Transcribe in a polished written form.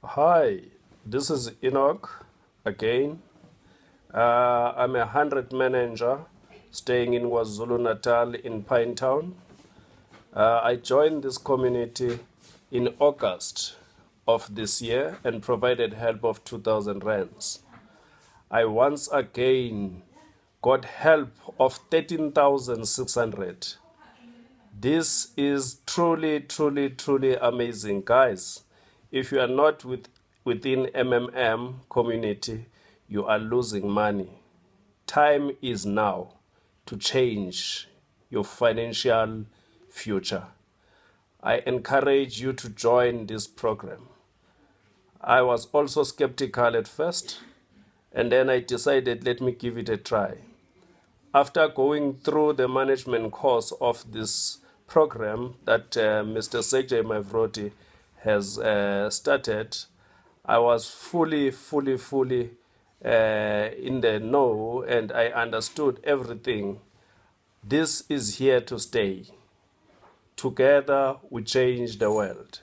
Hi, this is Enoch again. I'm a 100 manager staying in KwaZulu Natal in Pinetown. I joined this community in August of this year and provided help of 2,000 rands. I once again got help of 13,600. This is truly, truly, truly amazing, guys. If you are not within MMM community, you are losing money. Time is now to change your financial future. I encourage you to join this program. I was also skeptical at first, and then I decided, let me give it a try. After going through the management course of this program that Mr. Sergey Mavroti has started, I was fully in the know, and I understood everything. This is here to stay. Together we change the world.